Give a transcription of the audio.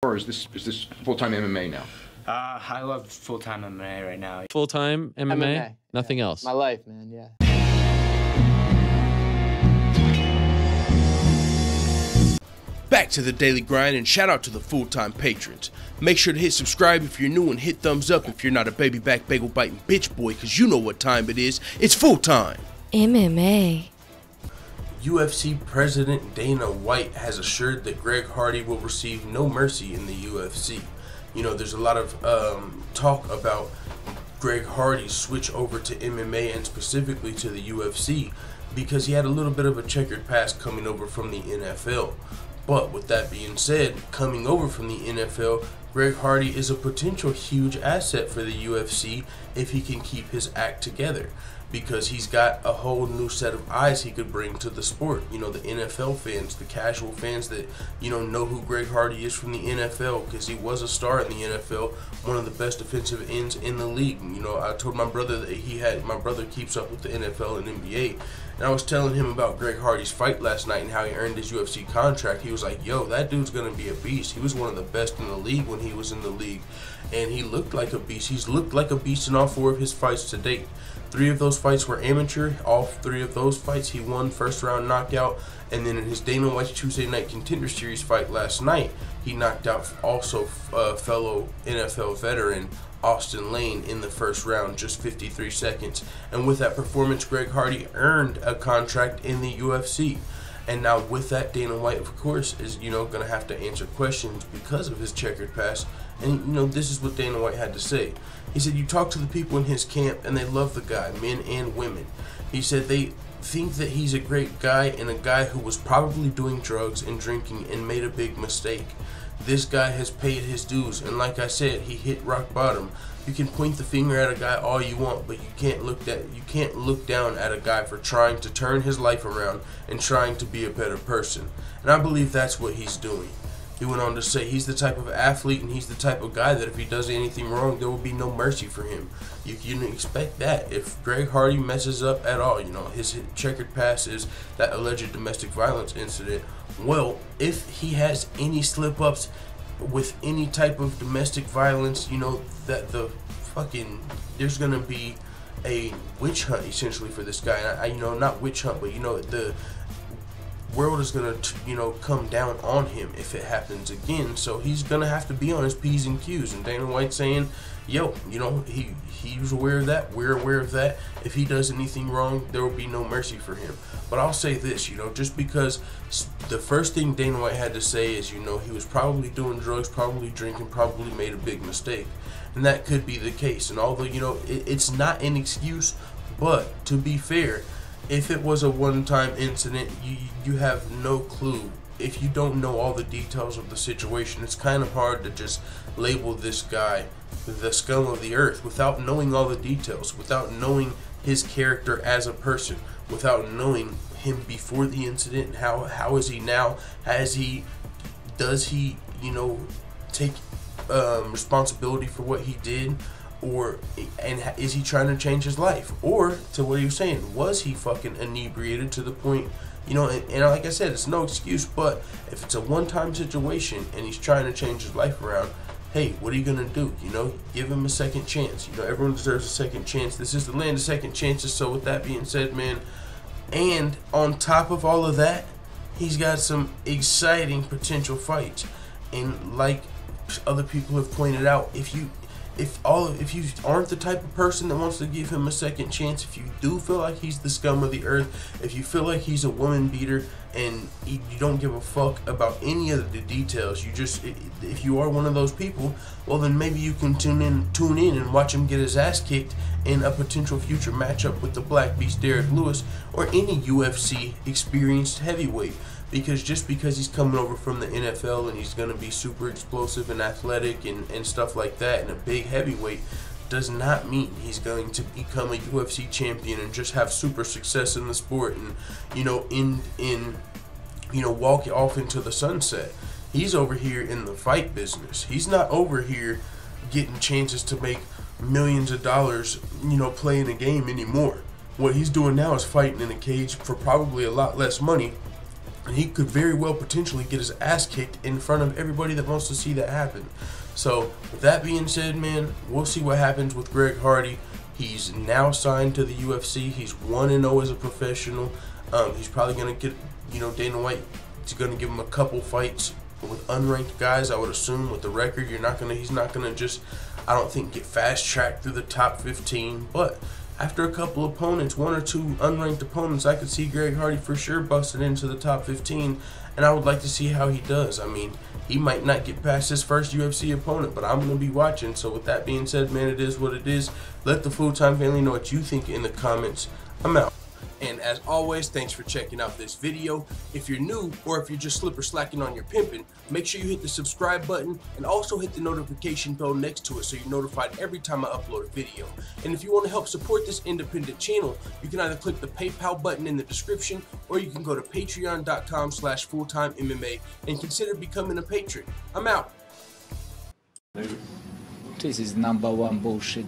Or is this full-time MMA now? I love full-time MMA right now. Full-time MMA? MMA, Nothing yeah. else? My life, man, yeah. Back to the daily grind, and shout out to the full-time patrons. Make sure to hit subscribe if you're new and hit thumbs up if you're not a baby back bagel biting bitch boy, cause you know what time it is. It's full time. MMA. UFC President Dana White has assured that Greg Hardy will receive no mercy in the UFC. You know, there's a lot of talk about Greg Hardy's switch over to MMA and specifically to the UFC because he had a little bit of a checkered past coming over from the NFL. But with that being said, coming over from the NFL, Greg Hardy is a potential huge asset for the UFC if he can keep his act together, because he's got a whole new set of eyes he could bring to the sport. You know, the NFL fans, the casual fans that, you know who Greg Hardy is from the NFL because he was a star in the NFL, one of the best defensive ends in the league. You know, I told my brother that my brother keeps up with the NFL and NBA, and I was telling him about Greg Hardy's fight last night and how he earned his UFC contract. He was like, yo, that dude's going to be a beast. He was one of the best in the league when he was in the league, and he looked like a beast. He's looked like a beast in all 4 of his fights to date. 3 of those fights were amateur. All 3 of those fights he won first round knockout. And then in his Dana White Tuesday Night Contender Series fight last night, he knocked out also fellow NFL veteran Austin Lane in the first round, just 53 seconds. And with that performance, Greg Hardy earned a contract in the UFC. And now with that, Dana White, of course, is, going to have to answer questions because of his checkered past. And, this is what Dana White had to say. He said, you talk to the people in his camp and they love the guy, men and women. He said they think that he's a great guy and a guy who was probably doing drugs and drinking and made a big mistake. This guy has paid his dues, and like I said, he hit rock bottom. You can point the finger at a guy all you want, but you can't look down at a guy for trying to turn his life around and trying to be a better person. And I believe that's what he's doing. He went on to say he's the type of athlete and he's the type of guy that if he does anything wrong, there will be no mercy for him. You can expect that. If Greg Hardy messes up at all, his checkered past is that alleged domestic violence incident. Well, if he has any slip-ups with any type of domestic violence, that there's going to be a witch hunt essentially for this guy. And not witch hunt, but the world is gonna come down on him if it happens again. So he's gonna have to be on his P's and Q's. And Dana White saying, yo, he's aware of that, we're aware of that. If he does anything wrong, there will be no mercy for him. But I'll say this, just because the first thing Dana White had to say is, he was probably doing drugs, probably drinking, probably made a big mistake. And that could be the case. And although, it's not an excuse, but to be fair, if it was a one-time incident, you have no clue. If you don't know all the details of the situation, it's kind of hard to just label this guy the scum of the earth without knowing all the details, without knowing his character as a person, without knowing him before the incident. How is he now? Does he take responsibility for what he did? And is he trying to change his life? Or, to what he was saying, was he fucking inebriated to the point, and like I said, it's no excuse, but if it's a one-time situation and he's trying to change his life around, hey, what are you going to do? Give him a second chance. Everyone deserves a second chance. This is the land of second chances. So with that being said, man, and on top of all of that, he's got some exciting potential fights. And like other people have pointed out, if you aren't the type of person that wants to give him a second chance, if you do feel like he's the scum of the earth, if you feel like he's a woman beater and you don't give a fuck about any of the details, if you are one of those people, well then maybe you can tune in and watch him get his ass kicked in a potential future matchup with the Black Beast Derek Lewis or any UFC experienced heavyweight. Because just because he's coming over from the NFL and he's going to be super explosive and athletic and stuff like that and a big heavyweight does not mean he's going to become a UFC champion and just have super success in the sport and walk off into the sunset. He's over here in the fight business. He's not over here getting chances to make millions of dollars, playing a game anymore. What he's doing now is fighting in a cage for probably a lot less money And he could very well potentially get his ass kicked in front of everybody that wants to see that happen. So, with that being said, man, we'll see what happens with Greg Hardy. He's now signed to the UFC. He's 1-0 as a professional. He's probably going to get, Dana White is going to give him a couple fights with unranked guys, I would assume. With the record, he's not going to just, I don't think, get fast-tracked through the top 15. But after a couple opponents, 1 or 2 unranked opponents, I could see Greg Hardy for sure busting into the top 15. And I would like to see how he does. I mean, he might not get past his first UFC opponent, but I'm going to be watching. So with that being said, man, it is what it is. Let the full-time family know what you think in the comments. I'm out. And as always, thanks for checking out this video. If you're new or if you're just slacking on your pimping, make sure you hit the subscribe button and also hit the notification bell next to it so you're notified every time I upload a video. And if you want to help support this independent channel, you can either click the PayPal button in the description or you can go to patreon.com/fulltimemma and consider becoming a patron. I'm out. This is #1 bullshit.